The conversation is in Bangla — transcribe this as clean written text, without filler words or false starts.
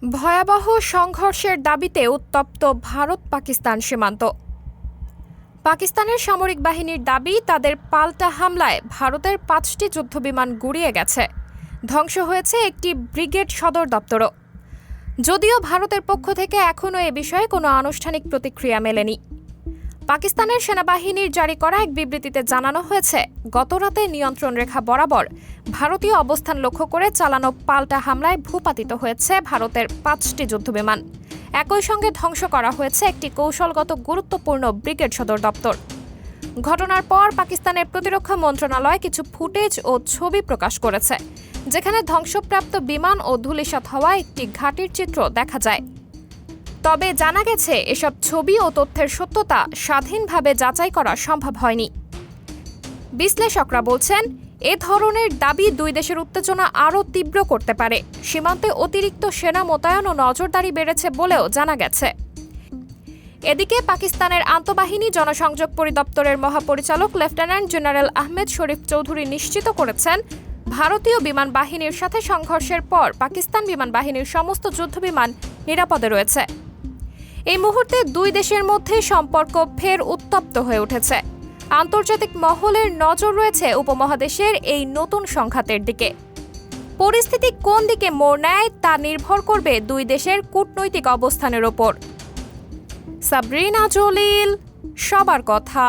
ভয়াবহ সংঘর্ষের দাবিতে উত্তপ্ত ভারত পাকিস্তান সীমান্ত। পাকিস্তানের সামরিক বাহিনীর দাবি, তাদের পাল্টা হামলায় ভারতের ৫টি যুদ্ধবিমান গুড়িয়ে গেছে। ধ্বংস হয়েছে একটি ব্রিগেড সদর দপ্তরও। যদিও ভারতের পক্ষ থেকে এখনও এ বিষয়ে কোনো আনুষ্ঠানিক প্রতিক্রিয়া মেলেনি। পাকিস্তানের সেনাবাহিনীর জারি করা এক বিবৃতিতে জানানো হয়েছে, গতরাতে নিয়ন্ত্রণ রেখা বরাবর ভারতীয় অবস্থান লক্ষ্য করে চালানো পাল্টা হামলায় ভূপাতিত হয়েছে ভারতের ৫টি যুদ্ধবিমান। একই সঙ্গে ধ্বংস করা হয়েছে একটি কৌশলগত গুরুত্বপূর্ণ ব্রিগেড সদর দপ্তর। ঘটনার পর পাকিস্তানের প্রতিরক্ষা মন্ত্রণালয় কিছু ফুটেজ ও ছবি প্রকাশ করেছে, যেখানে ধ্বংসপ্রাপ্ত বিমান ও ধূলিসাৎ হওয়া একটি ঘাঁটির চিত্র দেখা যায়। তবে জানা গেছে, এসব ছবি ও তথ্যের সত্যতা স্বাধীনভাবে যাচাই করা সম্ভব হয়নি। বিশ্লেষকরা বলছেন, এ ধরনের দাবি দুই দেশের উত্তেজনা আরও তীব্র করতে পারে। সীমান্তে অতিরিক্ত সেনা মোতায়েন ও নজরদারি বেড়েছে বলেও জানা গেছে। এদিকে পাকিস্তানের আন্তঃবাহিনী জনসংযোগ পরিদপ্তরের মহাপরিচালক লেফটেন্যান্ট জেনারেল আহমেদ শরীফ চৌধুরী নিশ্চিত করেছেন, ভারতীয় বিমান বাহিনীর সাথে সংঘর্ষের পর পাকিস্তান বিমান বাহিনীর সমস্ত যুদ্ধবিমান নিরাপদে রয়েছে। এই মুহূর্তে দুই দেশের মধ্যে সম্পর্ক ফের উত্তপ্ত হয়ে উঠেছে। আন্তর্জাতিক মহলের নজর রয়েছে উপমহাদেশের এই নতুন সংঘাতের দিকে। পরিস্থিতি কোন দিকে মোড় নেয় তা নির্ভর করবে দুই দেশের কূটনৈতিক অবস্থানের ওপর। সাবরিনা জলিল, সবার কথা।